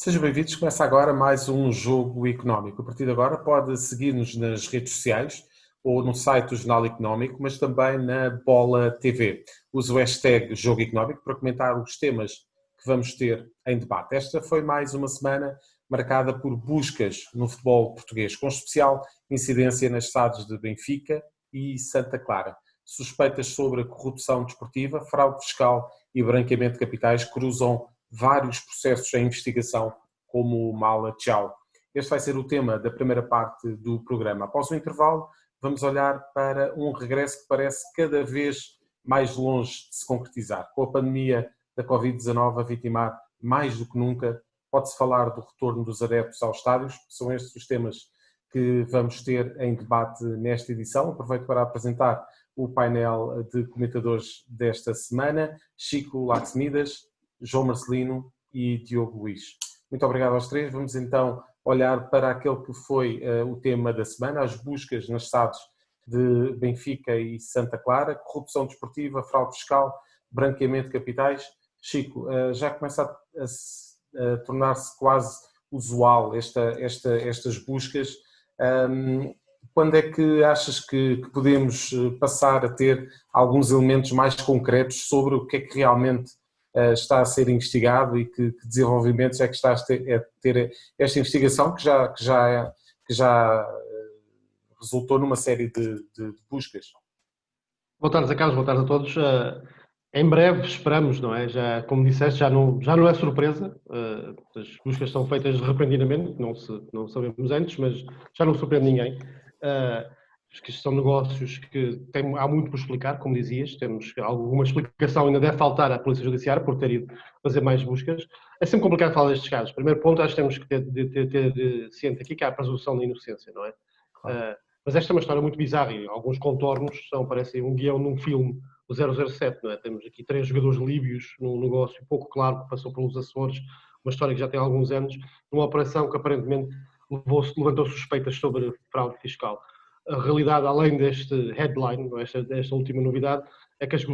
Sejam bem-vindos. Começa agora mais um Jogo Económico. A partir de agora pode seguir-nos nas redes sociais ou no site do Jornal Económico, mas também na Bola TV. Use o hashtag Jogo Económico para comentar os temas que vamos ter em debate. Esta foi mais uma semana marcada por buscas no futebol português, com especial incidência nas SADs de Benfica e Santa Clara. Suspeitas sobre a corrupção desportiva, fraude fiscal e branqueamento de capitais cruzam vários processos em investigação, como o Mala Tchau. Este vai ser o tema da primeira parte do programa. Após o intervalo, vamos olhar para um regresso que parece cada vez mais longe de se concretizar. Com a pandemia da Covid-19 a vitimar mais do que nunca, pode-se falar do retorno dos adeptos aos estádios. São estes os temas que vamos ter em debate nesta edição. Aproveito para apresentar o painel de comentadores desta semana: Chico Laxmidas, João Marcelino e Diogo Luís. Muito obrigado aos três. Vamos então olhar para aquele que foi o tema da semana, as buscas nas SADs de Benfica e Santa Clara, corrupção desportiva, fraude fiscal, branqueamento de capitais. Chico, já começa a tornar-se quase usual estas buscas. Quando é que achas que podemos passar a ter alguns elementos mais concretos sobre o que é que realmente está a ser investigado e que desenvolvimentos é que está a ter esta investigação que já resultou numa série de buscas? Boa tarde a Carlos, boa tarde a todos. Em breve esperamos, não é? Já, como disseste, já não é surpresa. As buscas são feitas repentinamente, não sabemos antes, mas já não surpreende ninguém. Que são negócios que há muito por explicar, como dizias, temos alguma explicação, ainda deve faltar à Polícia Judiciária por ter ido fazer mais buscas. É sempre complicado falar destes casos. Primeiro ponto, acho que temos que ter ciente aqui que há a presunção de inocência, não é? Claro. Mas esta é uma história muito bizarra e alguns contornos parecem um guião num filme, o 007, não é? Temos aqui 3 jogadores líbios num negócio pouco claro que passou pelos Açores, uma história que já tem alguns anos, numa operação que aparentemente levantou suspeitas sobre fraude fiscal. A realidade, além deste headline, desta última novidade, é que as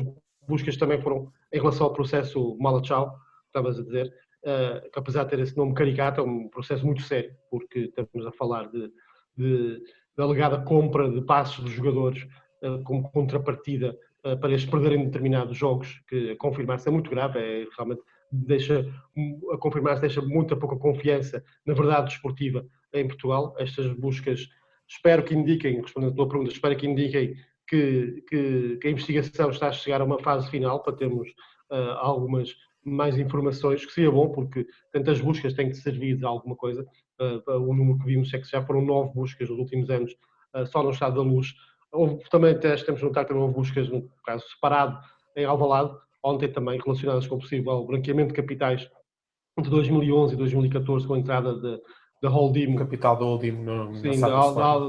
buscas também foram em relação ao processo Mala Tchau, estavas a dizer, que apesar de ter esse nome caricato, é um processo muito sério, porque estamos a falar de alegada compra de passos dos jogadores como contrapartida para eles perderem determinados jogos, que a confirmar-se é muito grave, realmente a confirmar-se deixa muita pouca confiança na verdade desportiva em Portugal. Estas buscas espero que indiquem, respondendo à tua pergunta, espero que indiquem que a investigação está a chegar a uma fase final para termos algumas mais informações, que seria bom, porque tantas buscas têm que servir de alguma coisa. O número que vimos é que já foram 9 buscas nos últimos anos, só no Estado da Luz. Também temos de notar que houve buscas, no caso separado, em Alvalade, ontem também relacionadas com o possível branqueamento de capitais entre 2011 e 2014, com a entrada da Holdimo. Capital da Holdimo, sim,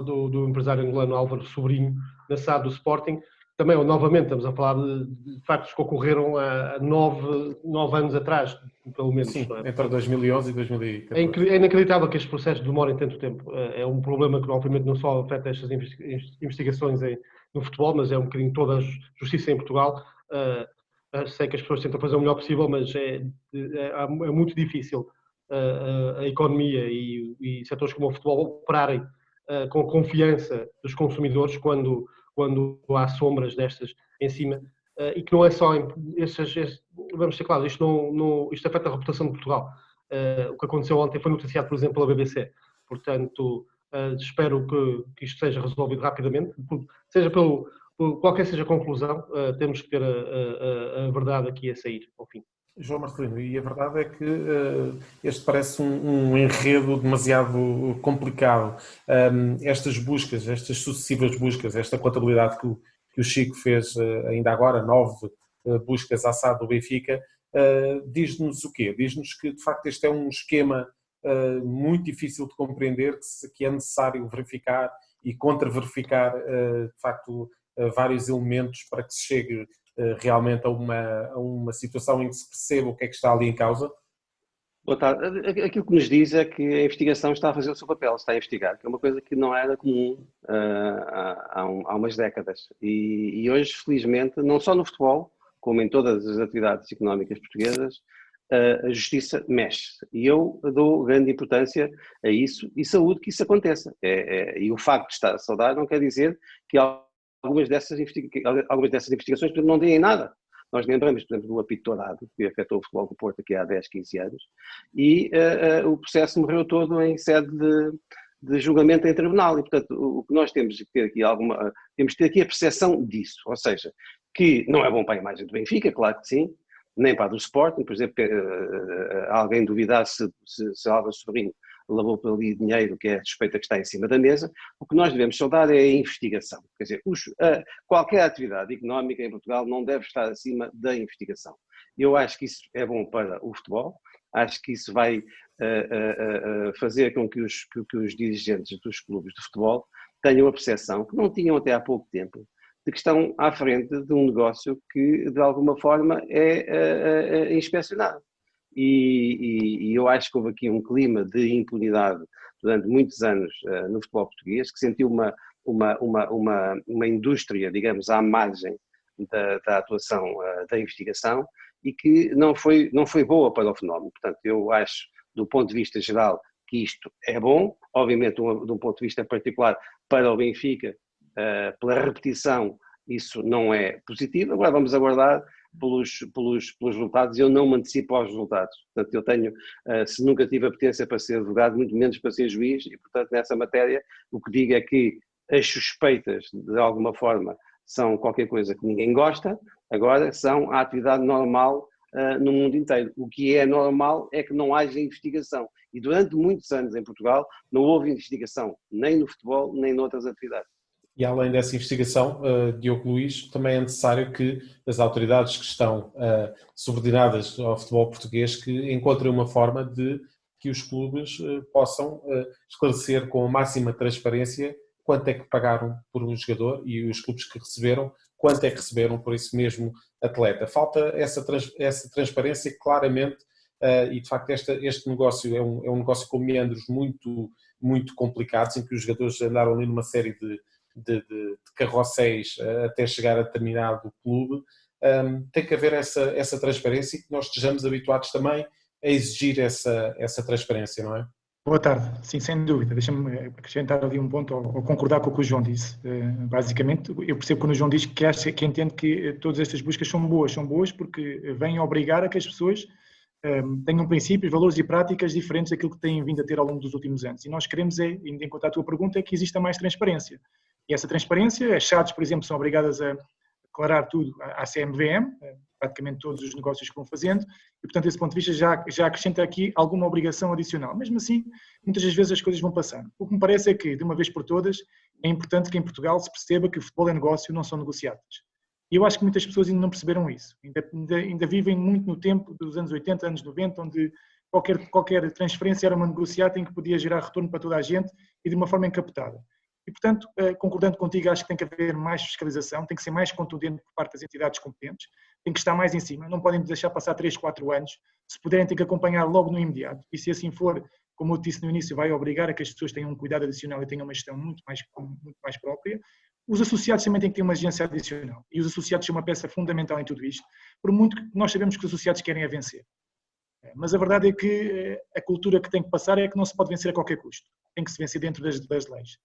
do empresário angolano Álvaro Sobrinho, na SAD do Sporting. Também, novamente, estamos a falar de factos que ocorreram há 9 anos atrás, pelo menos. Sim, não é? entre 2011 e 2014. É inacreditável que estes processos demorem tanto tempo. É um problema que, obviamente, não só afeta estas investigações no futebol, mas é um bocadinho toda a justiça em Portugal. Sei que as pessoas tentam fazer o melhor possível, mas é muito difícil a economia e setores como o futebol operarem com a confiança dos consumidores quando há sombras destas em cima, e que não é só vamos ser claros, isto afeta a reputação de Portugal. O que aconteceu ontem foi noticiado, por exemplo, pela BBC. Portanto, espero que isto seja resolvido rapidamente, seja por qualquer seja a conclusão, temos que ter a verdade aqui a sair, ao fim. João Marcelino, e a verdade é que este parece um enredo demasiado complicado. Estas buscas, estas sucessivas buscas, esta contabilidade que o Chico fez ainda agora, 9 buscas à SAD do Benfica, diz-nos o quê? Diz-nos que, de facto, este é um esquema muito difícil de compreender, que é necessário verificar e contra-verificar, de facto, vários elementos para que se chegue realmente a uma situação em que se perceba o que é que está ali em causa? Boa tarde. Aquilo que nos diz é que a investigação está a fazer o seu papel, está a investigar, que é uma coisa que não era comum há umas décadas. E hoje, felizmente, não só no futebol, como em todas as atividades económicas portuguesas, a justiça mexe. E eu dou grande importância a isso e saúde que isso aconteça. E o facto de estar saudável não quer dizer que algumas dessas investigações não deem nada. Nós lembramos, por exemplo, do apito dourado, que afetou o futebol do Porto aqui há 10, 15 anos, e o processo morreu todo em sede de julgamento em tribunal. E, portanto, o que nós temos de ter aqui temos de ter aqui a percepção disso, ou seja, que não é bom para a imagem do Benfica, claro que sim, nem para a do Sporting. Por exemplo, alguém duvidar se Álvaro Sobrinho lavou por ali dinheiro, que é a suspeita que está em cima da mesa. O que nós devemos saudar é a investigação. Quer dizer, qualquer atividade económica em Portugal não deve estar acima da investigação. Eu acho que isso é bom para o futebol, acho que isso vai fazer com que os dirigentes dos clubes de futebol tenham a percepção, que não tinham até há pouco tempo, de que estão à frente de um negócio que, de alguma forma, é inspecionado. E eu acho que houve aqui um clima de impunidade durante muitos anos no futebol português, que sentiu uma indústria, digamos, à margem da atuação da investigação e que não foi boa para o fenómeno. Portanto, eu acho, do ponto de vista geral, que isto é bom, obviamente, de um ponto de vista particular para o Benfica, pela repetição, isso não é positivo. Agora vamos aguardar pelos resultados. Eu não me antecipo aos resultados. Portanto, eu tenho, se nunca tive apetência para ser advogado, muito menos para ser juiz, e, portanto, nessa matéria, o que digo é que as suspeitas, de alguma forma, são qualquer coisa que ninguém gosta, agora são a atividade normal no mundo inteiro. O que é normal é que não haja investigação. E durante muitos anos em Portugal não houve investigação, nem no futebol, nem noutras atividades. E além dessa investigação, Diogo Luís, também é necessário que as autoridades que estão subordinadas ao futebol português que encontrem uma forma de que os clubes possam esclarecer com a máxima transparência quanto é que pagaram por um jogador e os clubes que receberam, quanto é que receberam por esse mesmo atleta. Falta essa transparência claramente e de facto este negócio é um negócio com meandros muito, muito complicados, em que os jogadores andaram ali numa série de carrosséis até chegar a determinado clube. Tem que haver essa transparência e que nós estejamos habituados também a exigir essa transparência, não é? Boa tarde, sim, sem dúvida. Deixa-me acrescentar ali um ponto ou concordar com o que o João disse. Basicamente, eu percebo quando o João diz que entende que todas estas buscas são boas porque vêm obrigar a que as pessoas tenham princípios, valores e práticas diferentes daquilo que têm vindo a ter ao longo dos últimos anos. E nós queremos, indo em conta a tua pergunta, é que exista mais transparência. E essa transparência, as SADs, por exemplo, são obrigadas a declarar tudo à CMVM, praticamente todos os negócios que vão fazendo, e portanto, desse ponto de vista, já acrescenta aqui alguma obrigação adicional. Mesmo assim, muitas das vezes as coisas vão passando. O que me parece é que, de uma vez por todas, é importante que em Portugal se perceba que o futebol e negócio não são negociáveis. E eu acho que muitas pessoas ainda não perceberam isso. Ainda vivem muito no tempo dos anos 80, anos 90, onde qualquer transferência era uma negociata em que podia gerar retorno para toda a gente e de uma forma encapotada. E, portanto, concordando contigo, acho que tem que haver mais fiscalização, tem que ser mais contundente por parte das entidades competentes, tem que estar mais em cima, não podem deixar passar 3, 4 anos, se puderem tem que acompanhar logo no imediato, e se assim for, como eu disse no início, vai obrigar a que as pessoas tenham um cuidado adicional e tenham uma gestão muito mais própria. Os associados também têm que ter uma agência adicional, e os associados são uma peça fundamental em tudo isto, por muito que nós sabemos que os associados querem vencer. Mas a verdade é que a cultura que tem que passar é que não se pode vencer a qualquer custo, tem que se vencer dentro das leis.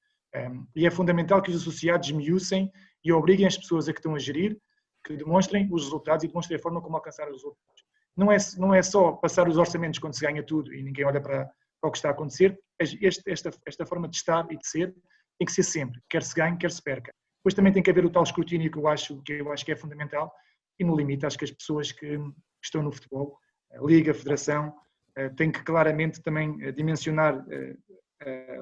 E é fundamental que os associados esmiuçem e obriguem as pessoas a que estão a gerir, que demonstrem os resultados e demonstrem a forma como alcançar os resultados. Não é só passar os orçamentos quando se ganha tudo e ninguém olha para o que está a acontecer. Esta forma de estar e de ser tem que ser sempre, quer se ganhe, quer se perca. Depois também tem que haver o tal escrutínio que eu acho que é fundamental e no limite acho que as pessoas que estão no futebol, a Liga, a Federação, têm que claramente também dimensionar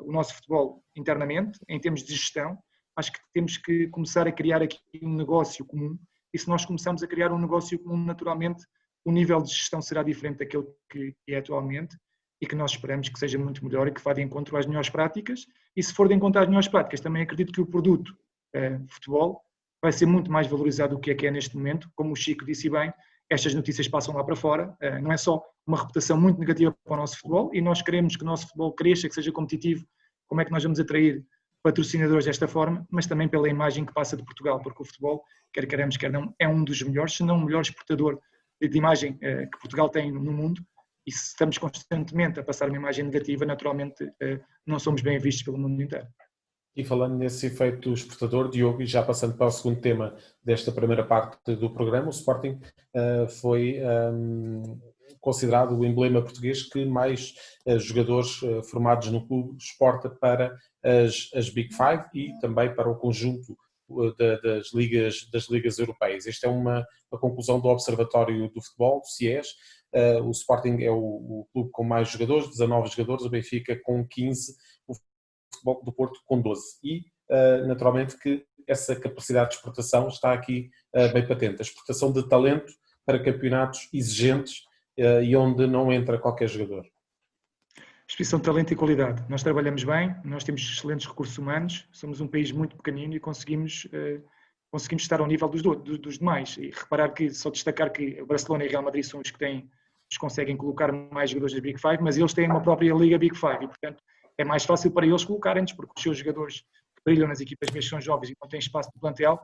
o nosso futebol internamente, em termos de gestão. Acho que temos que começar a criar aqui um negócio comum e se nós começarmos a criar um negócio comum, naturalmente o nível de gestão será diferente daquele que é atualmente e que nós esperamos que seja muito melhor e que vá de encontro às melhores práticas e se for de encontro às melhores práticas, também acredito que o produto futebol vai ser muito mais valorizado do que é neste momento. Como o Chico disse bem, estas notícias passam lá para fora, não é só uma reputação muito negativa para o nosso futebol e nós queremos que o nosso futebol cresça, que seja competitivo, como é que nós vamos atrair patrocinadores desta forma, mas também pela imagem que passa de Portugal, porque o futebol, quer queremos, quer não, é um dos melhores, se não o melhor exportador de imagem que Portugal tem no mundo, e se estamos constantemente a passar uma imagem negativa, naturalmente não somos bem vistos pelo mundo inteiro. E falando nesse efeito exportador, Diogo, e já passando para o segundo tema desta primeira parte do programa, o Sporting foi considerado o emblema português que mais jogadores formados no clube exporta para as Big Five e também para o conjunto das ligas europeias. Esta é uma conclusão do Observatório do Futebol, do CIES. O Sporting é o clube com mais jogadores, 19 jogadores, o Benfica com 15, o Futebol do Porto com 12. E, naturalmente, que essa capacidade de exportação está aqui bem patente. A exportação de talento para campeonatos exigentes e onde não entra qualquer jogador. Exposição de talento e qualidade. Nós trabalhamos bem, nós temos excelentes recursos humanos, somos um país muito pequenino e conseguimos estar ao nível dos demais. E reparar que, só destacar que o Barcelona e o Real Madrid são os que conseguem colocar mais jogadores das Big Five, mas eles têm uma própria Liga Big Five e, portanto, é mais fácil para eles colocarem-nos, porque os seus jogadores que brilham nas equipas mesmo são jovens e não têm espaço no plantel,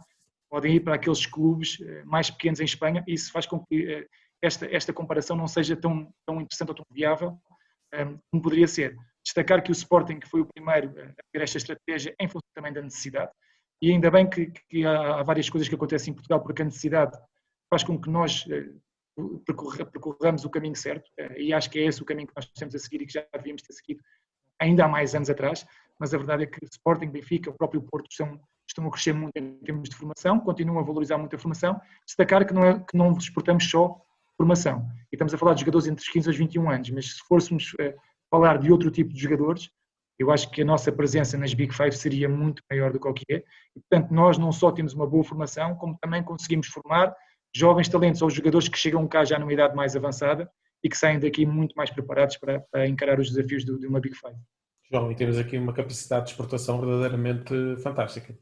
podem ir para aqueles clubes mais pequenos em Espanha, e isso faz com que esta comparação não seja tão interessante ou tão viável como poderia ser. Destacar que o Sporting que foi o primeiro a ter esta estratégia em função também da necessidade, e ainda bem que há várias coisas que acontecem em Portugal, porque a necessidade faz com que nós percorramos o caminho certo, e acho que é esse o caminho que nós temos a seguir e que já devíamos ter seguido ainda há mais anos atrás, mas a verdade é que Sporting, Benfica, o próprio Porto estão a crescer muito em termos de formação, continuam a valorizar muito a formação. Destacar que não exportamos só formação, e estamos a falar de jogadores entre os 15 aos 21 anos, mas se fôssemos falar de outro tipo de jogadores, eu acho que a nossa presença nas Big Five seria muito maior do que o que é, e portanto nós não só temos uma boa formação, como também conseguimos formar jovens talentos ou jogadores que chegam cá já numa idade mais avançada e que saem daqui muito mais preparados para encarar os desafios de uma Big Five. João, e temos aqui uma capacidade de exportação verdadeiramente fantástica.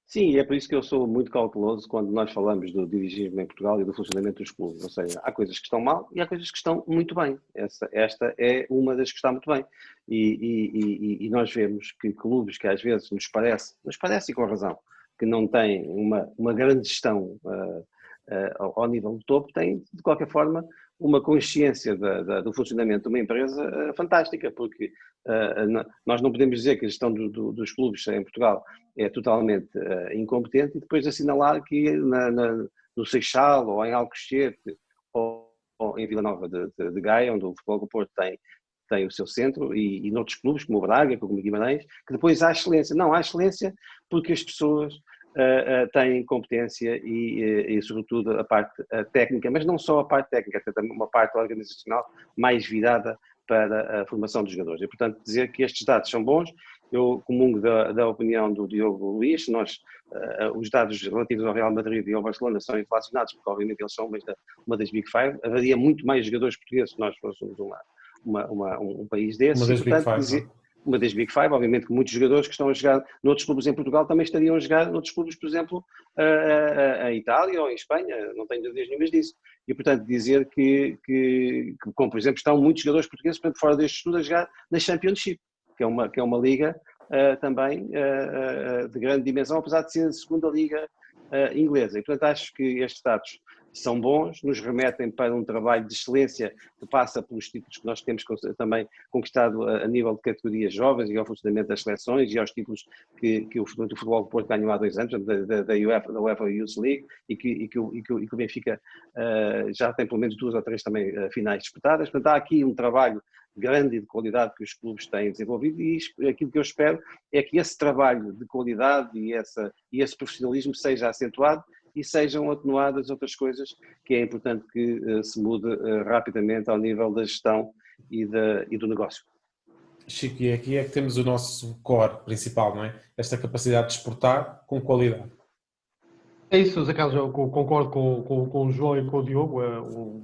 Sim, e é por isso que eu sou muito cauteloso quando nós falamos do dirigismo em Portugal e do funcionamento dos clubes. Ou seja, há coisas que estão mal e há coisas que estão muito bem. Esta é uma das que está muito bem. E nós vemos que clubes que às vezes nos parece e com razão, que não têm uma grande gestão ao nível do topo, têm, de qualquer forma, uma consciência do funcionamento de uma empresa fantástica, porque nós não podemos dizer que a gestão dos clubes em Portugal é totalmente incompetente e depois assinalar que no Seixal ou em Alcochete ou em Vila Nova de Gaia, onde o Futebol do Porto tem o seu centro, e noutros clubes, como o Braga, como o Guimarães, que depois há excelência. Não, há excelência porque as pessoas têm competência e sobretudo, a parte técnica, mas não só a parte técnica, tem também uma parte organizacional mais virada para a formação dos jogadores. E, portanto, dizer que estes dados são bons, eu comungo da opinião do Diogo Luís. Os dados relativos ao Real Madrid e ao Barcelona são inflacionados, porque obviamente eles são uma das Big Five. Haveria muito mais jogadores portugueses se nós fôssemos um país desses. Uma das Big Five, uma das Big Five, obviamente que muitos jogadores que estão a jogar noutros clubes em Portugal também estariam a jogar noutros clubes, por exemplo, em Itália ou em Espanha, não tenho dúvidas nenhumas disso. E, portanto, dizer como, por exemplo, estão muitos jogadores portugueses, portanto, fora deste estudo, a jogar na Championship, que é uma liga também de grande dimensão, apesar de ser a segunda liga inglesa. E, portanto, acho que estes dados são bons, nos remetem para um trabalho de excelência que passa pelos títulos que nós temos também conquistado a nível de categorias jovens e ao funcionamento das seleções e aos títulos que o Futebol do Porto ganhou há 2 anos, da UEFA Youth League, e que o Benfica já tem pelo menos 2 ou 3 também finais disputadas. Portanto, há aqui um trabalho grande e de qualidade que os clubes têm desenvolvido, e aquilo que eu espero é que esse trabalho de qualidade e esse profissionalismo seja acentuado e sejam atenuadas outras coisas que é importante que se mude rapidamente ao nível da gestão e do negócio. Chico, e aqui é que temos o nosso core principal, não é? Esta capacidade de exportar com qualidade. É isso, Zé Carlos, eu concordo com o João e com o Diogo. É um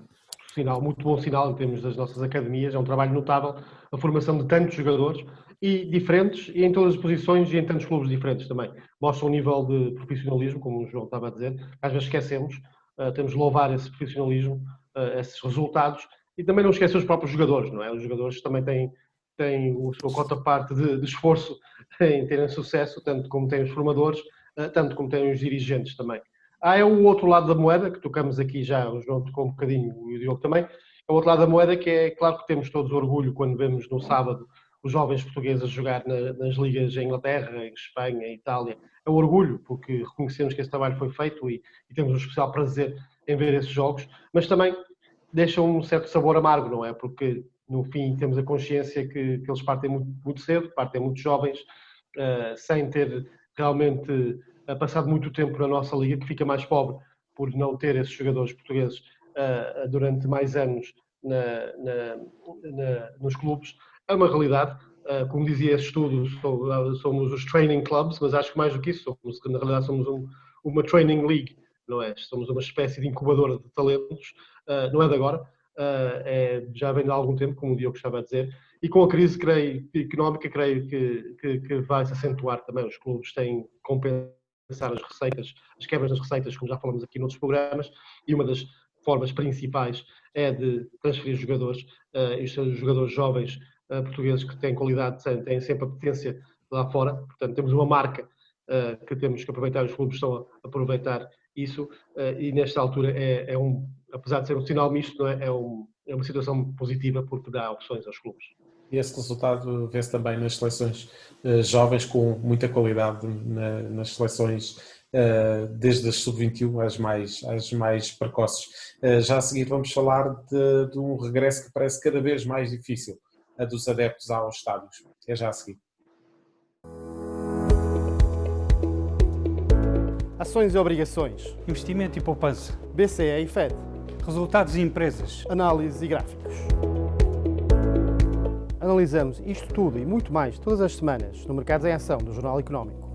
sinal, muito bom sinal em termos das nossas academias. É um trabalho notável, a formação de tantos jogadores e diferentes, e em todas as posições e em tantos clubes diferentes também. Mostra um nível de profissionalismo, como o João estava a dizer, às vezes esquecemos, temos de louvar esse profissionalismo, esses resultados, e também não esquecer os próprios jogadores, não é? Os jogadores também têm o seu cota-parte de esforço em terem sucesso, tanto como têm os formadores, tanto como têm os dirigentes também. É o outro lado da moeda, que tocamos aqui já, o João tocou um bocadinho e o Diogo também, é o outro lado da moeda que é claro que temos todos orgulho quando vemos no sábado os jovens portugueses a jogar nas ligas em Inglaterra, em Espanha, em Itália. É um orgulho, porque reconhecemos que esse trabalho foi feito e temos um especial prazer em ver esses jogos, mas também deixa um certo sabor amargo, não é? Porque no fim temos a consciência que eles partem muito cedo, partem muito jovens, sem ter realmente passado muito tempo na nossa liga, que fica mais pobre por não ter esses jogadores portugueses durante mais anos nos clubes. É uma realidade. Como dizia esse estudo, somos os training clubs, mas acho que mais do que isso, na realidade somos uma training league, não é? Somos uma espécie de incubadora de talentos, não é de agora, já vem de há algum tempo, como o Diogo estava a dizer, e com a crise económica, creio que vai se acentuar também. Os clubes têm que compensar as receitas, as quebras das receitas, como já falamos aqui noutros programas, e uma das formas principais é de transferir jogadores, e os seus jogadores jovens portugueses que têm qualidade, têm sempre a potência lá fora. Portanto, temos uma marca que temos que aproveitar, os clubes estão a aproveitar isso, e nesta altura apesar de ser um sinal misto, não é? É uma situação positiva porque dá opções aos clubes. E esse resultado vê-se também nas seleções jovens com muita qualidade nas seleções desde as sub-21 às mais precoces. Já a seguir vamos falar de um regresso que parece cada vez mais difícil, a dos adeptos aos estádios. É já a seguir. Ações e obrigações, investimento e poupança, BCE e FED, resultados e empresas, análise e gráficos. Analisamos isto tudo e muito mais todas as semanas no Mercados em Ação do Jornal Económico.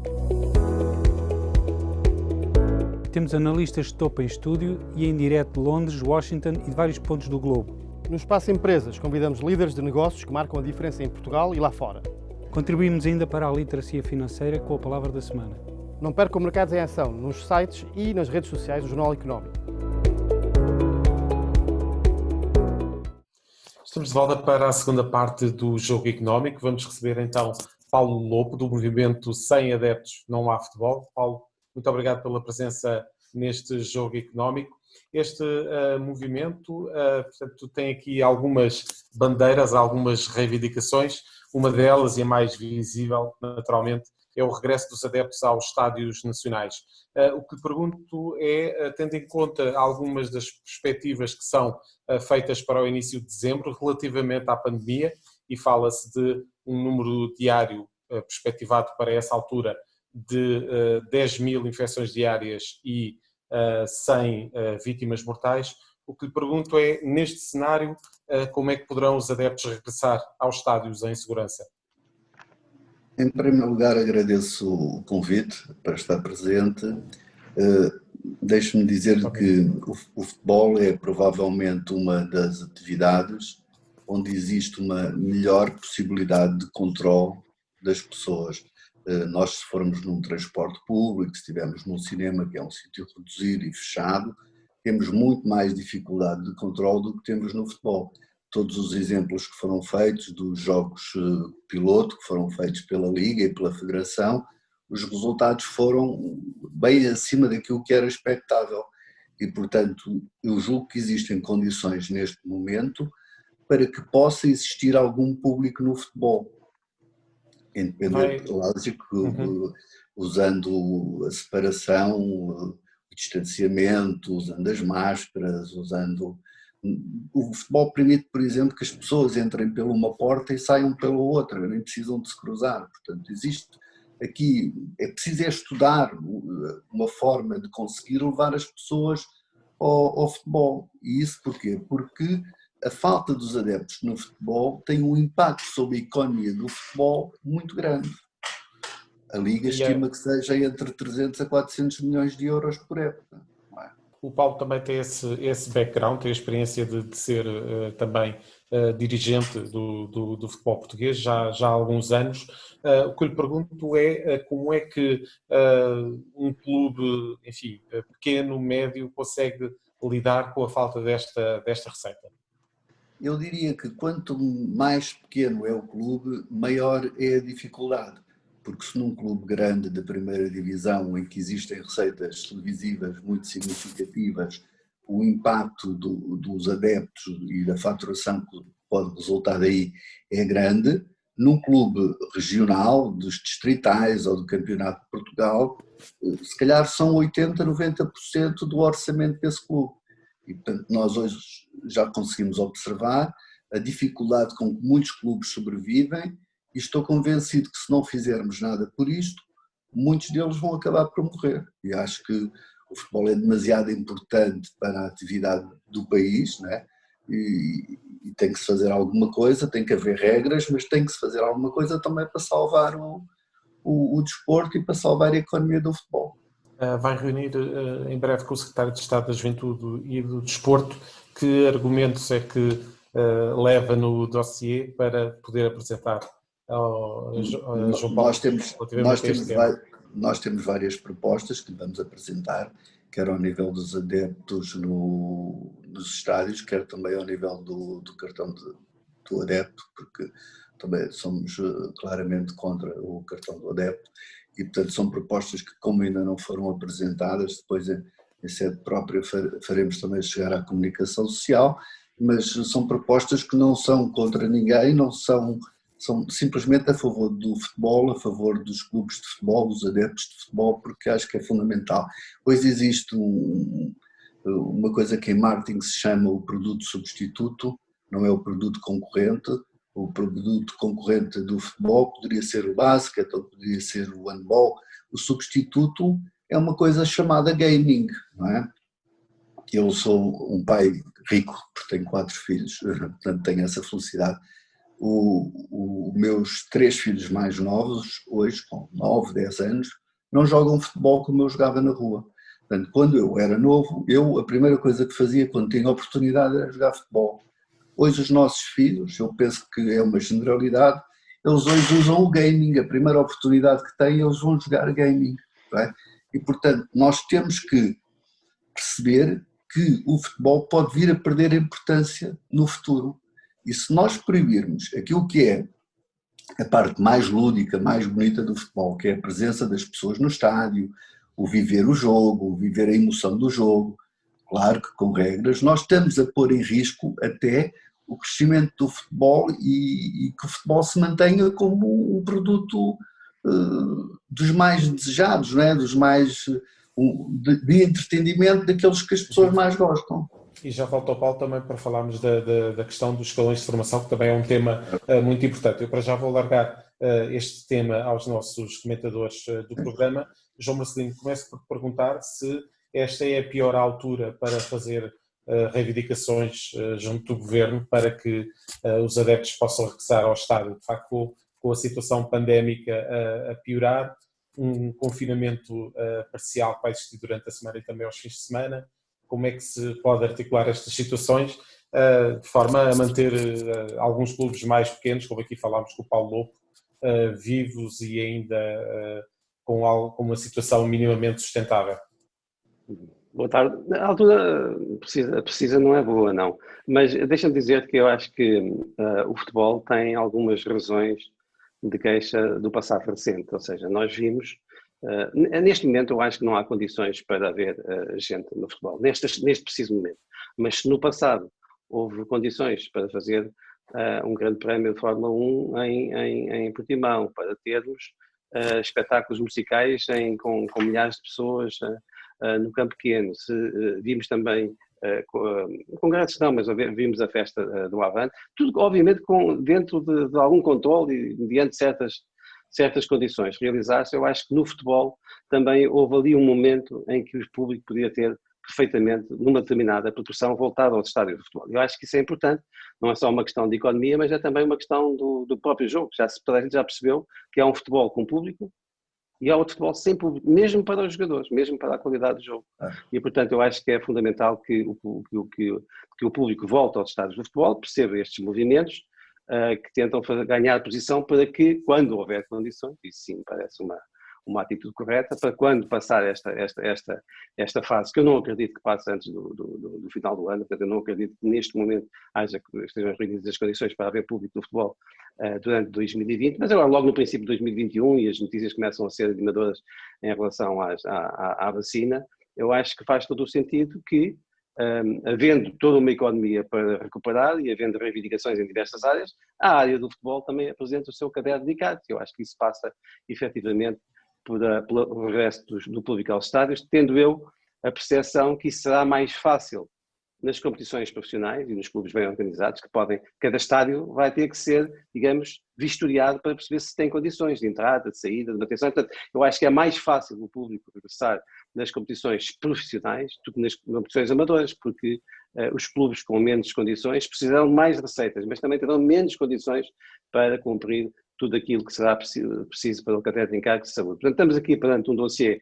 Temos analistas de topo em estúdio e em direto de Londres, Washington e de vários pontos do globo. No Espaço Empresas convidamos líderes de negócios que marcam a diferença em Portugal e lá fora. Contribuímos ainda para a literacia financeira com a palavra da semana. Não percam Mercados em Ação nos sites e nas redes sociais do Jornal Económico. Estamos de volta para a segunda parte do Jogo Económico. Vamos receber então Paulo Lopo, do movimento Sem Adeptos Não Há Futebol. Paulo, muito obrigado pela presença neste Jogo Económico. Este movimento, portanto, tem aqui algumas bandeiras, algumas reivindicações. Uma delas, e a mais visível, naturalmente, é o regresso dos adeptos aos estádios nacionais. O que lhe pergunto é, tendo em conta algumas das perspectivas que são feitas para o início de dezembro, relativamente à pandemia, e fala-se de um número diário perspectivado para essa altura de 10 mil infecções diárias e 100 vítimas mortais. O que lhe pergunto é, neste cenário, como é que poderão os adeptos regressar aos estádios em segurança? Em primeiro lugar, agradeço o convite para estar presente. Deixe-me dizer que o futebol é provavelmente uma das atividades onde existe uma melhor possibilidade de controle das pessoas. Nós, se formos num transporte público, se estivermos num cinema, que é um sítio reduzido e fechado, temos muito mais dificuldade de controle do que temos no futebol. Todos os exemplos que foram feitos dos jogos piloto, que foram feitos pela Liga e pela Federação, os resultados foram bem acima daquilo que era expectável. E, portanto, eu julgo que existem condições neste momento para que possa existir algum público no futebol. Independente, lógico, usando a separação, o distanciamento, usando as máscaras, usando... O futebol permite, por exemplo, que as pessoas entrem pela uma porta e saiam pela outra, nem precisam de se cruzar. Portanto, existe aqui, é preciso estudar uma forma de conseguir levar as pessoas ao futebol. E isso porquê? Porque a falta dos adeptos no futebol tem um impacto sobre a economia do futebol muito grande. A Liga estima que seja entre 300 a 400 milhões de euros por época. O Paulo também tem esse background, tem a experiência de ser também dirigente do futebol português já há alguns anos. O que eu lhe pergunto é como é que um clube, enfim, pequeno, médio, consegue lidar com a falta desta receita? Eu diria que quanto mais pequeno é o clube, maior é a dificuldade, porque se num clube grande da primeira divisão, em que existem receitas televisivas muito significativas, o impacto dos adeptos e da faturação que pode resultar daí é grande, num clube regional, dos distritais ou do Campeonato de Portugal, se calhar são 80%, 90% do orçamento desse clube. E, portanto, nós hoje já conseguimos observar a dificuldade com que muitos clubes sobrevivem e estou convencido que se não fizermos nada por isto, muitos deles vão acabar por morrer. E acho que o futebol é demasiado importante para a atividade do país, não é? E tem que se fazer alguma coisa, tem que haver regras, mas tem que se fazer alguma coisa também para salvar o desporto e para salvar a economia do futebol. Vai reunir em breve com o Secretário de Estado da Juventude e do Desporto. Que argumentos é que leva no dossiê para poder apresentar ao João Paulo? Nós temos várias propostas que vamos apresentar, quer ao nível dos adeptos nos estádios, quer também ao nível do cartão do adepto, porque também somos claramente contra o cartão do adepto e, portanto, são propostas que, como ainda não foram apresentadas, depois em sede própria faremos também chegar à comunicação social, mas são propostas que não são contra ninguém, não são simplesmente a favor do futebol, a favor dos clubes de futebol, dos adeptos de futebol, porque acho que é fundamental. Hoje existe uma coisa que em marketing se chama o produto substituto, não é o produto concorrente. O produto concorrente do futebol poderia ser o basquete, ou poderia ser o handball. O substituto é uma coisa chamada gaming, não é? Eu sou um pai rico, porque tenho 4 filhos, portanto tenho essa felicidade. Os meus 3 filhos mais novos, hoje com 9, 10 anos, não jogam futebol como eu jogava na rua. Portanto, quando eu era novo, a primeira coisa que fazia quando tinha oportunidade era jogar futebol. Hoje os nossos filhos, eu penso que é uma generalidade, eles hoje usam o gaming, a primeira oportunidade que têm, eles vão jogar gaming. Não é? E portanto, nós temos que perceber que o futebol pode vir a perder a importância no futuro. E se nós proibirmos aquilo que é a parte mais lúdica, mais bonita do futebol, que é a presença das pessoas no estádio, o viver o jogo, o viver a emoção do jogo, claro que com regras, nós estamos a pôr em risco até o crescimento do futebol e que o futebol se mantenha como um produto dos mais desejados, não é? Dos mais de entretenimento daqueles que as pessoas mais gostam. E já volto ao Paulo também para falarmos da questão dos escalões de formação, que também é um tema muito importante. Eu para já vou largar este tema aos nossos comentadores do programa. João Marcelino, começo por perguntar se esta é a pior altura para fazer reivindicações junto do Governo para que os adeptos possam regressar ao estádio. De facto, com a situação pandémica a piorar, um confinamento parcial que vai existir durante a semana e também aos fins de semana, como é que se pode articular estas situações de forma a manter alguns clubes mais pequenos, como aqui falámos com o Paulo Lopo, vivos e ainda com uma situação minimamente sustentável? Boa tarde. A altura precisa não é boa, não. Mas deixa-me dizer que eu acho que o futebol tem algumas razões de queixa do passado recente. Ou seja, nós vimos, neste momento eu acho que não há condições para haver gente no futebol, neste preciso momento. Mas se no passado houve condições para fazer um grande prémio de Fórmula 1 em Portimão, para termos espetáculos musicais com milhares de pessoas no campo pequeno, se vimos também congressos não, mas vimos a festa do Avante, tudo obviamente dentro de algum controle e diante de certas condições realizadas. Eu acho que no futebol também houve ali um momento em que o público podia ter perfeitamente, numa determinada proporção, voltado aos estádios de futebol. Eu acho que isso é importante, não é só uma questão de economia, mas é também uma questão do próprio jogo. Toda a gente já percebeu que há um futebol com público e há outro futebol sem público, mesmo para os jogadores, mesmo para a qualidade do jogo. E, portanto, eu acho que é fundamental que o público volte aos estádios de futebol, perceba estes movimentos que tentam ganhar posição para que, quando houver condições, isso sim parece uma atitude correta para quando passar esta fase, que eu não acredito que passe antes do final do ano, portanto eu não acredito que neste momento estejam reunidas as condições para haver público no futebol durante 2020, mas agora logo no princípio de 2021 e as notícias começam a ser animadoras em relação à vacina, eu acho que faz todo o sentido que, havendo toda uma economia para recuperar e havendo reivindicações em diversas áreas, a área do futebol também apresenta o seu caderno dedicado. Eu acho que isso passa efetivamente pelo regresso do público aos estádios, tendo eu a percepção que isso será mais fácil nas competições profissionais e nos clubes bem organizados, cada estádio vai ter que ser, digamos, vistoriado para perceber se tem condições de entrada, de saída, de manutenção. Portanto, eu acho que é mais fácil o público regressar nas competições profissionais do que nas competições amadoras, porque os clubes com menos condições precisarão de mais receitas, mas também terão menos condições para cumprir tudo aquilo que será preciso para o caderno de encargo de saúde. Portanto, estamos aqui perante um dossiê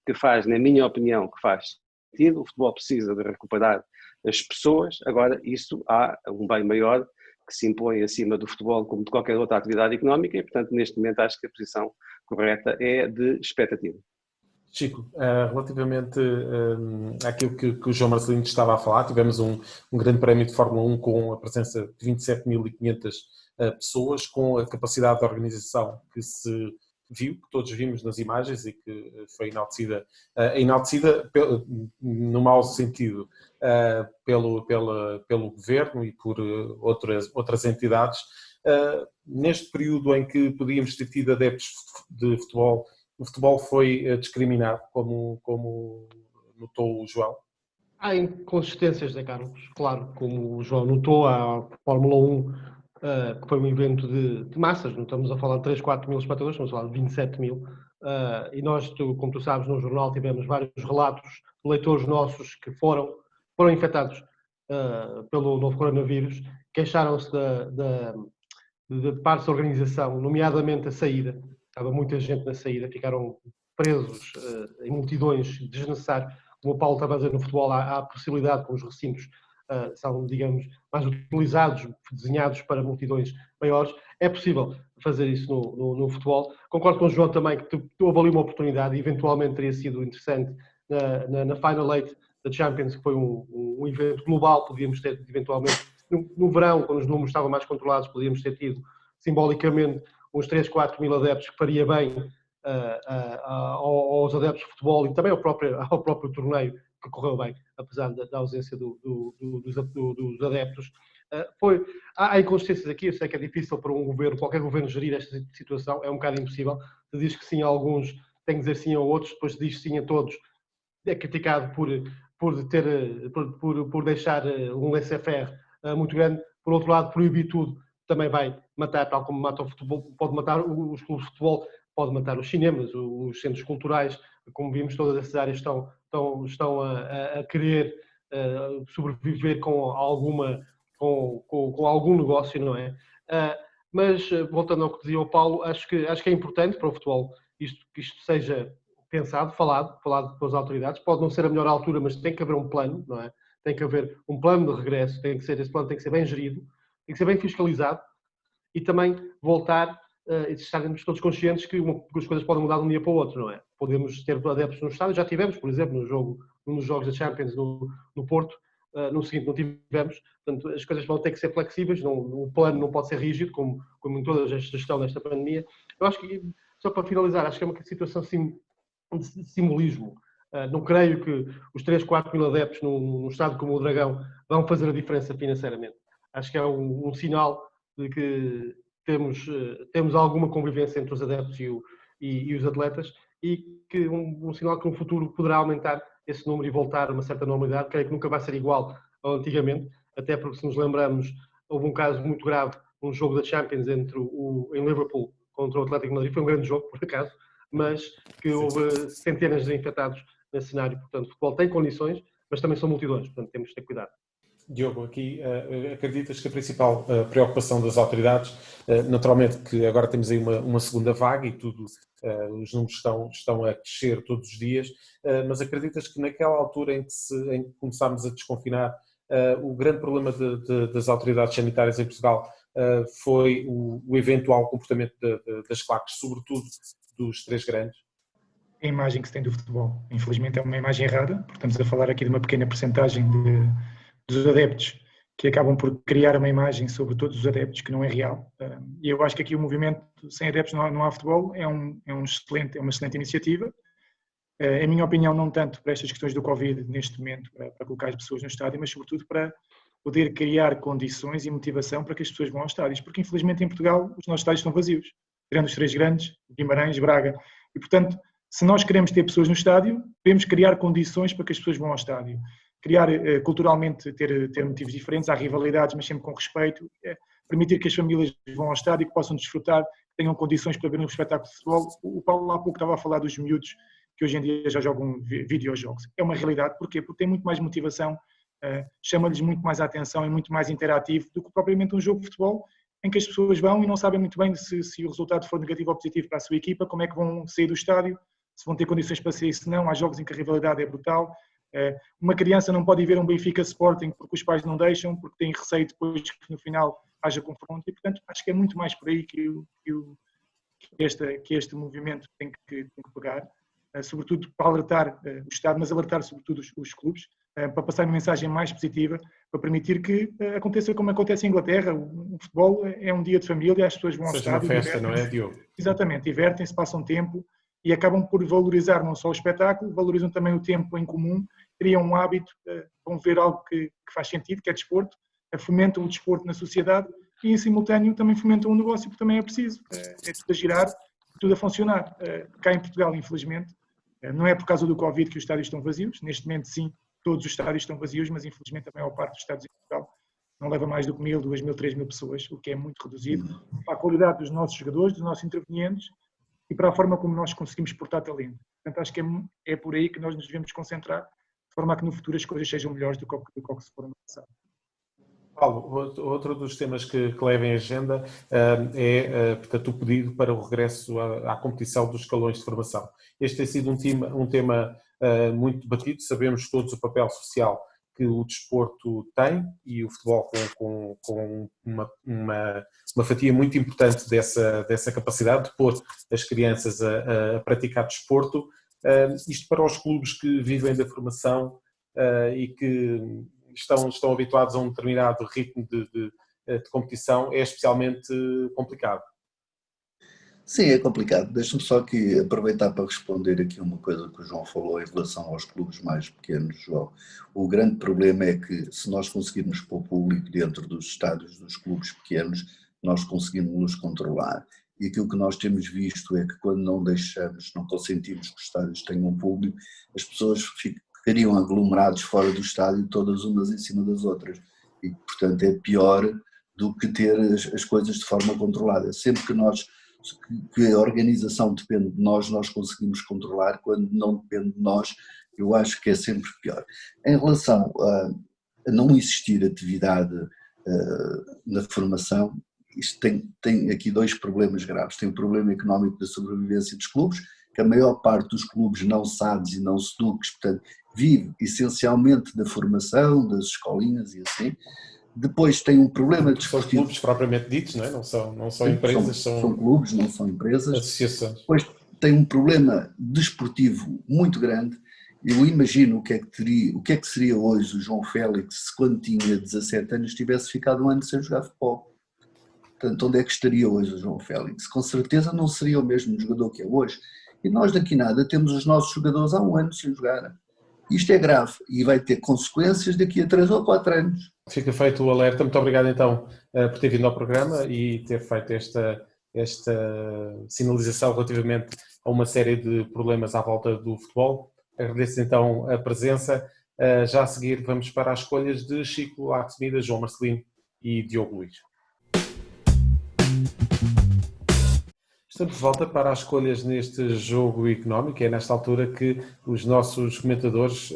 que faz, na minha opinião, que faz sentido. O futebol precisa de recuperar as pessoas, agora isso há um bem maior que se impõe acima do futebol como de qualquer outra atividade económica e, portanto, neste momento acho que a posição correta é de expectativa. Chico, relativamente àquilo que o João Marcelino estava a falar, tivemos um grande prémio de Fórmula 1 com a presença de 27.500 pessoas, com a capacidade de organização que se viu, que todos vimos nas imagens e que foi enaltecida no mau sentido pelo governo e por outras entidades. Neste período em que podíamos ter tido adeptos de futebol, o futebol foi discriminado, como notou o João? Há inconsistências, Zé Carlos, claro, como o João notou, a Fórmula 1, que foi um evento de massas, não estamos a falar de 3, 4 mil espectadores, estamos a falar de 27 mil, e nós, como tu sabes, no jornal tivemos vários relatos de leitores nossos que foram infectados pelo novo coronavírus, queixaram-se de parte da organização, nomeadamente a saída. Estava muita gente na saída, ficaram presos em multidões desnecessárias. Como o Paulo estava a dizer, no futebol há a possibilidade, com os recintos são, digamos, mais utilizados, desenhados para multidões maiores. É possível fazer isso no futebol. Concordo com o João também que houve ali uma oportunidade e eventualmente teria sido interessante na Final Eight da Champions, que foi um evento global, podíamos ter eventualmente, no verão, quando os números estavam mais controlados, podíamos ter tido simbolicamente uns 3, 4 mil adeptos, que faria bem aos adeptos de futebol e também ao próprio torneio, que correu bem, apesar da ausência dos adeptos. Há inconsistências aqui, eu sei que é difícil para um governo, qualquer governo, gerir esta situação, é um bocado impossível. Se diz que sim a alguns, tem que dizer sim a outros, depois diz sim a todos, é criticado por deixar um laissez-faire muito grande. Por outro lado, proibir tudo também vai matar, tal como mata o futebol, pode matar os clubes de futebol, pode matar os cinemas, os centros culturais, como vimos, todas essas áreas estão a querer sobreviver com algum negócio, não é? Mas, voltando ao que dizia o Paulo, acho que é importante para o futebol que isto seja pensado, falado com as autoridades. Pode não ser a melhor altura, mas tem que haver um plano, não é? Tem que haver um plano de regresso, esse plano tem que ser bem gerido, tem que ser bem fiscalizado e também voltar e estarmos todos conscientes que as coisas podem mudar de um dia para o outro, não é? Podemos ter adeptos no estádio, já tivemos, por exemplo, num dos jogos da Champions no Porto, no seguinte não tivemos, portanto as coisas vão ter que ser flexíveis, o plano não pode ser rígido, como em toda a gestão desta pandemia. Eu acho que, só para finalizar, acho que é uma situação de simbolismo. Não creio que os 3, 4 mil adeptos num estádio como o Dragão vão fazer a diferença financeiramente. Acho que é um sinal de que temos alguma convivência entre os adeptos e os atletas e que um sinal que no futuro poderá aumentar esse número e voltar a uma certa normalidade. Creio que nunca vai ser igual ao antigamente, até porque, se nos lembramos, houve um caso muito grave, um jogo da Champions em Liverpool contra o Atlético de Madrid. Foi um grande jogo, por acaso, mas que houve centenas de infectados nesse cenário. Portanto, o futebol tem condições, mas também são multidões, portanto temos de ter cuidado. Diogo, aqui acreditas que a principal preocupação das autoridades, naturalmente que agora temos aí uma segunda vaga e tudo, os números estão a crescer todos os dias, mas acreditas que naquela altura em que começámos a desconfinar, o grande problema das autoridades sanitárias em Portugal foi o eventual comportamento das claques, sobretudo dos três grandes? A imagem que se tem do futebol, infelizmente, é uma imagem errada, porque estamos a falar aqui de uma pequena percentagem dos adeptos que acabam por criar uma imagem sobre todos os adeptos que não é real. E eu acho que aqui o movimento Sem Adeptos Não Há Futebol é uma excelente iniciativa. Em minha opinião, não tanto para estas questões do Covid neste momento, para colocar as pessoas no estádio, mas sobretudo para poder criar condições e motivação para que as pessoas vão aos estádios, porque infelizmente em Portugal os nossos estádios estão vazios, tirando os três grandes, Guimarães, Braga, e portanto, se nós queremos ter pessoas no estádio, devemos criar condições para que as pessoas vão ao estádio. Criar culturalmente, ter motivos diferentes, há rivalidades, mas sempre com respeito, permitir que as famílias vão ao estádio, que possam desfrutar, que tenham condições para ver um espetáculo de futebol. O Paulo há pouco estava a falar dos miúdos que hoje em dia já jogam videojogos. É uma realidade, porquê? Porque tem muito mais motivação, chama-lhes muito mais a atenção e muito mais interativo do que propriamente um jogo de futebol em que as pessoas vão e não sabem muito bem se o resultado for negativo ou positivo para a sua equipa, como é que vão sair do estádio, se vão ter condições para sair, se não. Há jogos em que a rivalidade é brutal. Uma criança não pode ir ver um Benfica Sporting porque os pais não deixam, porque têm receio depois que no final haja confronto, e portanto acho que é muito mais por aí que este movimento tem que pegar, sobretudo para alertar o Estado, mas alertar sobretudo os clubes, para passar uma mensagem mais positiva, para permitir que aconteça como acontece em Inglaterra. O futebol é um dia de família, as pessoas vão ao estádio. Seja uma festa, não é, Diogo? Exatamente, divertem-se, passam tempo e acabam por valorizar não só o espetáculo, valorizam também o tempo em comum, criam um hábito, vão ver algo que faz sentido, que é desporto, fomentam o desporto na sociedade e em simultâneo também fomentam um negócio que também é preciso. É tudo a girar, tudo a funcionar. Cá em Portugal, infelizmente, não é por causa do Covid que os estádios estão vazios, neste momento sim, todos os estádios estão vazios, mas infelizmente a maior parte dos estádios em Portugal não leva mais do que 1.000, 2.000, 3.000 pessoas, o que é muito reduzido, para a qualidade dos nossos jogadores, dos nossos intervenientes e para a forma como nós conseguimos portar talento. Portanto, acho que é por aí que nós nos devemos concentrar, de forma a que no futuro as coisas sejam melhores do que se foram no passado. Paulo, outro dos temas que leva em agenda portanto, o pedido para o regresso à competição dos escalões de formação. Este tem sido um tema muito debatido, sabemos todos o papel social que o desporto tem e o futebol com uma fatia muito importante dessa capacidade de pôr as crianças a praticar desporto, isto para os clubes que vivem da formação e que estão habituados a um determinado ritmo de competição, é especialmente complicado. Sim, é complicado. Deixa-me só aqui aproveitar para responder aqui uma coisa que o João falou em relação aos clubes mais pequenos, João. O grande problema é que se nós conseguirmos pôr o público dentro dos estádios dos clubes pequenos, nós conseguimos nos controlar. E aquilo que nós temos visto é que quando não consentimos que os estádios tenham público, as pessoas ficariam aglomerados fora do estádio, todas umas em cima das outras. E, portanto, é pior do que ter as coisas de forma controlada. Sempre que a organização depende de nós conseguimos controlar. Quando não depende de nós, eu acho que é sempre pior. Em relação a não existir atividade na formação, isto tem aqui dois problemas graves. Tem o problema económico da sobrevivência dos clubes, que a maior parte dos clubes não SADs e não SEDUCs, portanto, vive essencialmente da formação, das escolinhas e assim. Depois tem um problema de... São clubes propriamente ditos, não é? Não são empresas, são clubes, não são empresas. Associações. Depois tem um problema desportivo muito grande. Eu imagino o que é que seria hoje o João Félix se quando tinha 17 anos tivesse ficado um ano sem jogar futebol. Portanto, onde é que estaria hoje o João Félix? Com certeza não seria o mesmo jogador que é hoje. E nós daqui nada temos os nossos jogadores há um ano sem jogar. Isto é grave e vai ter consequências daqui a 3 ou 4 anos. Fica feito o alerta. Muito obrigado então por ter vindo ao programa e ter feito esta sinalização relativamente a uma série de problemas à volta do futebol. Agradeço então a presença. Já a seguir vamos para as escolhas de Chico Artemida, João Marcelino e Diogo Luís. Estamos de volta para as escolhas neste jogo económico. É nesta altura que os nossos comentadores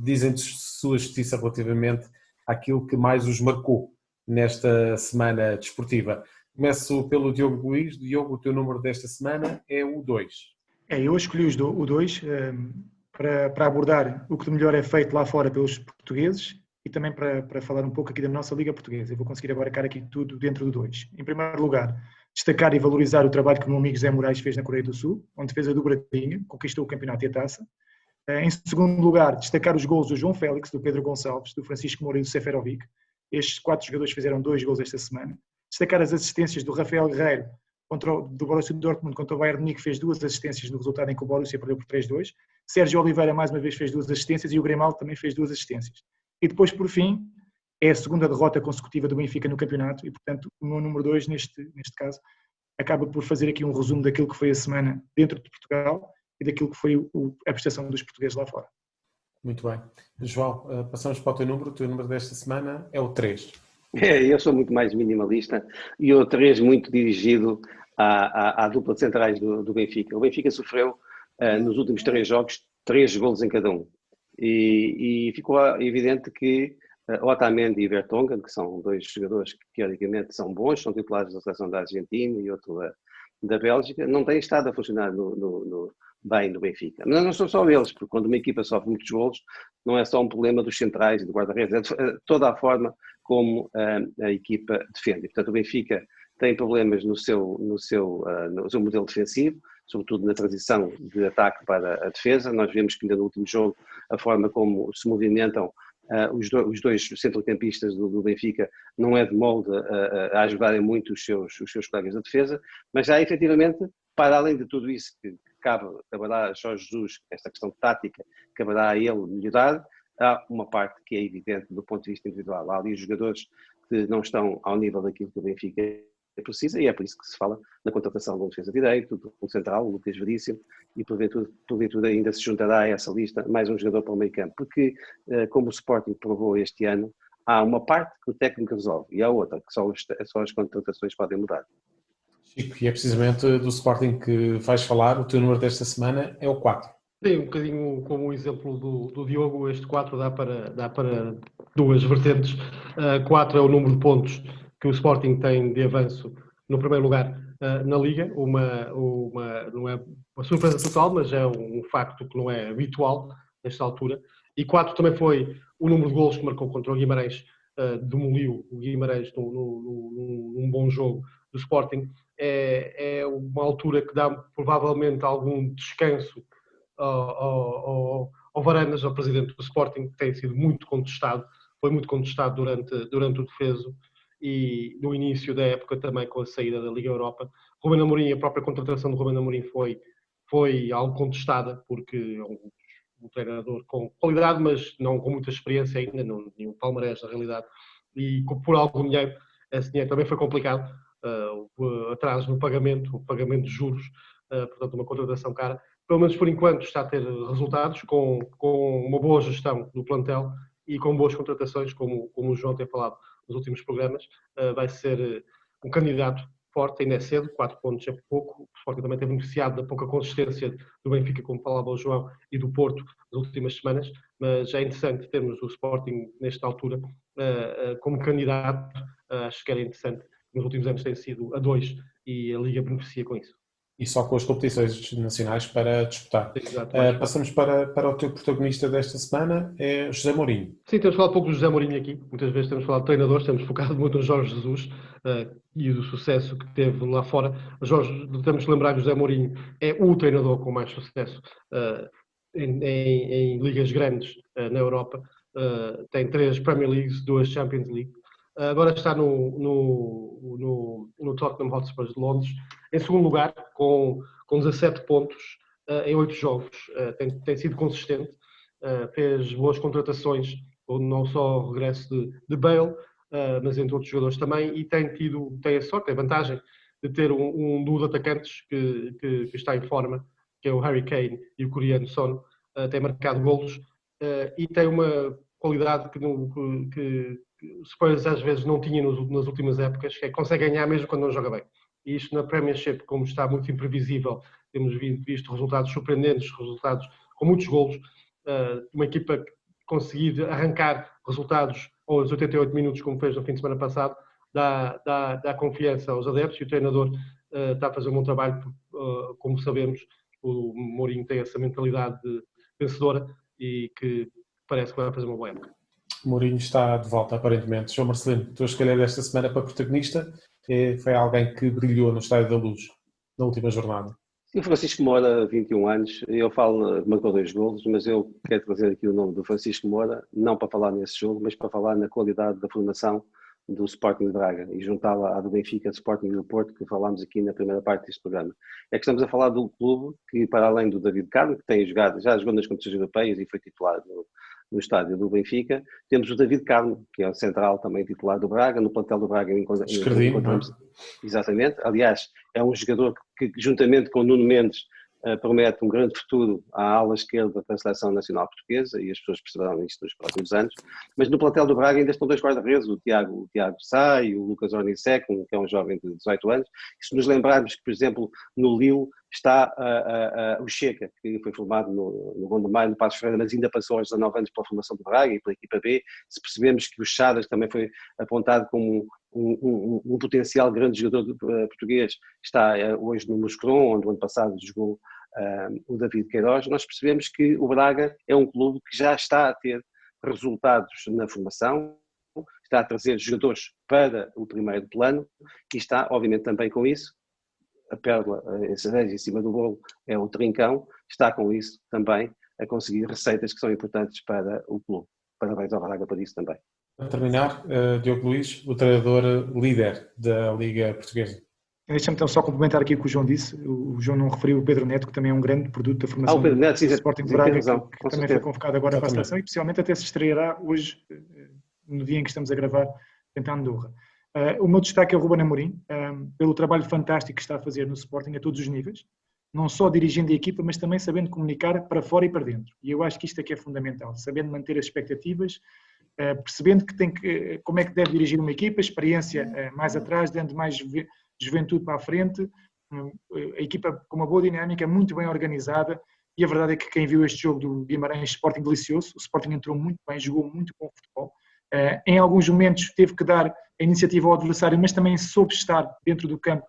dizem de sua justiça relativamente àquilo que mais os marcou nesta semana desportiva. Começo pelo Diogo Luís. Diogo, o teu número desta semana é o 2. Eu escolhi o 2 para abordar o que de melhor é feito lá fora pelos portugueses e também para falar um pouco aqui da nossa Liga Portuguesa. Eu vou conseguir abarcar aqui tudo dentro do 2. Em primeiro lugar, Destacar e valorizar o trabalho que o meu amigo José Moraes fez na Coreia do Sul, onde fez a dobradinha, conquistou o campeonato e a taça. Em segundo lugar, destacar os gols do João Félix, do Pedro Gonçalves, do Francisco Moura e do Seferovic. Estes 4 jogadores fizeram 2 gols esta semana. Destacar as assistências do Rafael Guerreiro, do Borussia Dortmund contra o Bayern de Munique, fez 2 assistências no resultado em que o Borussia perdeu por 3-2. Sérgio Oliveira, mais uma vez, fez 2 assistências e o Grimaldo também fez 2 assistências. E depois, por fim, é a segunda derrota consecutiva do Benfica no campeonato e, portanto, o meu número 2, neste caso, acaba por fazer aqui um resumo daquilo que foi a semana dentro de Portugal e daquilo que foi a prestação dos portugueses lá fora. Muito bem. João, passamos para o teu número desta semana é o 3. Eu sou muito mais minimalista e o 3 muito dirigido à dupla de centrais do Benfica. O Benfica sofreu nos últimos 3 jogos 3 golos em cada um e ficou evidente que Otamendi e Vertonghen, que são 2 jogadores que teoricamente são bons, são titulares da seleção da Argentina e outro da Bélgica, não têm estado a funcionar bem no Benfica. Mas não são só eles, porque quando uma equipa sofre muitos golos, não é só um problema dos centrais e do guarda-redes, é toda a forma como a equipa defende. Portanto, o Benfica tem problemas no seu modelo defensivo, sobretudo na transição de ataque para a defesa. Nós vemos que ainda no último jogo a forma como se movimentam os dois centrocampistas do Benfica não é de molde a ajudarem muito os seus colegas da defesa, mas já efetivamente, para além de tudo isso que caberá a Jorge Jesus, esta questão tática, caberá a ele melhorar, há uma parte que é evidente do ponto de vista individual. Há ali os jogadores que não estão ao nível daquilo que o Benfica precisa e é por isso que se fala na contratação de um defesa direito, do central, o Lucas Veríssimo, e porventura ainda se juntará a essa lista mais um jogador para o meio campo, porque como o Sporting provou este ano, há uma parte que o técnico resolve e há outra que só as contratações podem mudar. Chico, e é precisamente do Sporting que vais falar, o teu número desta semana é o 4. Sim, um bocadinho como o exemplo do Diogo, este 4 dá para 2 vertentes. 4 é o número de pontos que o Sporting tem de avanço no primeiro lugar na Liga, não é uma surpresa total, mas é um facto que não é habitual nesta altura. E 4 também foi o número de golos que marcou contra o Guimarães, demoliu o Guimarães num bom jogo do Sporting. É uma altura que dá provavelmente algum descanso ao Varandas, ao presidente do Sporting, que tem sido muito contestado, foi muito contestado durante o defeso e no início da época também com a saída da Liga Europa. Ruben Amorim, a própria contratação de Ruben Amorim foi algo contestada, porque é um treinador com qualidade, mas não com muita experiência ainda, não tinha um palmarés na realidade, e por algum dinheiro, esse dinheiro também foi complicado, atraso no pagamento, o pagamento de juros, portanto uma contratação cara. Pelo menos por enquanto está a ter resultados com uma boa gestão do plantel e com boas contratações, como o João tem falado nos últimos programas. Vai ser um candidato forte, ainda é cedo, 4 pontos é pouco. O Sporting também tem beneficiado da pouca consistência do Benfica, como falava o João, e do Porto nas últimas semanas, mas é interessante termos o Sporting nesta altura como candidato. Acho que era interessante, nos últimos anos tem sido a 2 e a Liga beneficia com isso. E só com as competições nacionais para disputar. Exato, passamos para o teu protagonista desta semana, é José Mourinho. Sim, temos falado pouco do José Mourinho aqui. Muitas vezes temos falado de treinadores, temos focado muito no Jorge Jesus e do sucesso que teve lá fora. Temos que lembrar que o José Mourinho é o treinador com mais sucesso em ligas grandes na Europa. Tem 3 Premier Leagues, 2 Champions League. Agora está no Tottenham Hotspur de Londres, em segundo lugar, com 17 pontos em 8 jogos. Tem sido consistente, fez boas contratações, não só o regresso de Bale, mas entre outros jogadores também, e tem a sorte, a vantagem de ter um dos atacantes que está em forma, que é o Harry Kane e o coreano Son, tem marcado golos e tem uma qualidade que os Spurs às vezes não tinha nas últimas épocas, que é que consegue ganhar mesmo quando não joga bem. E isto na Premiership, como está muito imprevisível, temos visto resultados surpreendentes, resultados com muitos golos, uma equipa que conseguir arrancar resultados aos 88 minutos, como fez no fim de semana passado, dá confiança aos adeptos e o treinador está a fazer um bom trabalho, como sabemos, o Mourinho tem essa mentalidade vencedora e que parece que vai fazer uma boa época. Mourinho está de volta, aparentemente. João Marcelino, tua escolha desta semana para protagonista foi alguém que brilhou no Estádio da Luz na última jornada. E o Francisco Moura, 21 anos, eu falo, marcou 2 golos, mas eu quero trazer aqui o nome do Francisco Moura, não para falar nesse jogo, mas para falar na qualidade da formação do Sporting de Braga e juntá-la à do Benfica, do Sporting e do Porto, que falámos aqui na primeira parte deste programa. É que estamos a falar do clube que, para além do David Carmo, que tem jogado, já jogou nas competições europeias e foi titular no estádio do Benfica, temos o David Carmo, que é o central também titular do Braga, no plantel do Braga encontramos. Exatamente, aliás, é um jogador que juntamente com o Nuno Mendes promete um grande futuro à ala esquerda da Seleção Nacional Portuguesa e as pessoas perceberão isto nos próximos anos, mas no plantel do Braga ainda estão 2 guarda-redes, o Tiago Sá e o Lucas Ornicek, que é um jovem de 18 anos, e se nos lembrarmos que, por exemplo, no Lille está o Checa, que foi formado no Gondomar, no Passos Ferreira, mas ainda passou aos 19 anos pela formação do Braga e pela equipa B, se percebemos que o Chadas também foi apontado como um potencial grande jogador português, está hoje no Moscron, onde o ano passado jogou o David Queiroz, nós percebemos que o Braga é um clube que já está a ter resultados na formação, está a trazer jogadores para o primeiro plano e está, obviamente, também com isso, a pérola, a cereja em cima do bolo é o Trincão, está com isso também a conseguir receitas que são importantes para o clube. Parabéns ao Braga por isso também. Para terminar, Diogo Luís, o treinador líder da Liga Portuguesa. Deixa-me então só complementar aqui o que o João disse. O João não referiu o Pedro Neto, que também é um grande produto da formação o Pedro Neto, do Sporting de Braga, que também foi convocado agora para a seleção e possivelmente até se estreará hoje, no dia em que estamos a gravar, em Andorra. O meu destaque é o Ruben Amorim, pelo trabalho fantástico que está a fazer no Sporting a todos os níveis, não só dirigindo a equipa, mas também sabendo comunicar para fora e para dentro. E eu acho que isto aqui é fundamental, sabendo manter as expectativas, percebendo como é que deve dirigir uma equipa, experiência mais atrás, dando mais juventude para a frente, a equipa com uma boa dinâmica, muito bem organizada, e a verdade é que quem viu este jogo do Guimarães Sporting delicioso, o Sporting entrou muito bem, jogou muito bom futebol, em alguns momentos teve que dar a iniciativa ao adversário, mas também soube estar dentro do campo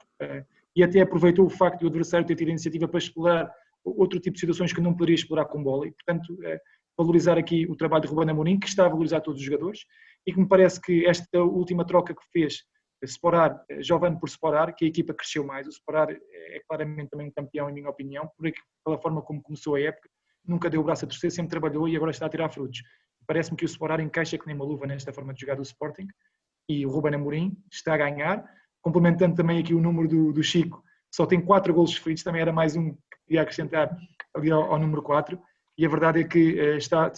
e até aproveitou o facto de o adversário ter tido a iniciativa para explorar outro tipo de situações que não poderia explorar com bola, e portanto valorizar aqui o trabalho de Ruben Amorim, que está a valorizar todos os jogadores, e que me parece que esta última troca que fez, Sporar, Jovane por Sporar, que a equipa cresceu mais. O Sporar é claramente também um campeão, em minha opinião, pela forma como começou a época, nunca deu o braço a torcer, sempre trabalhou e agora está a tirar frutos. Parece-me que o Sporar encaixa que nem uma luva nesta forma de jogar do Sporting, e o Ruben Amorim está a ganhar, complementando também aqui o número do Chico, só tem 4 golos feridos, também era mais um que queria acrescentar ali ao número 4, e a verdade é que está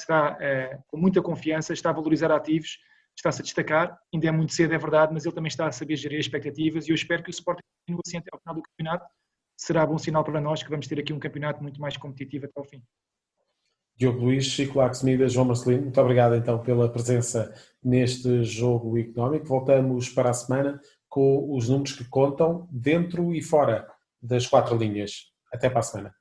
com muita confiança, está a valorizar ativos, está-se a destacar, ainda é muito cedo, é verdade, mas ele também está a saber gerir expectativas, e eu espero que o Sporting continue assim até ao final do campeonato. Será bom sinal para nós que vamos ter aqui um campeonato muito mais competitivo até ao fim. Diogo Luís, Chico Laxmida, João Marcelino, muito obrigado então pela presença neste jogo económico. Voltamos para a semana com os números que contam dentro e fora das 4 linhas. Até para a semana.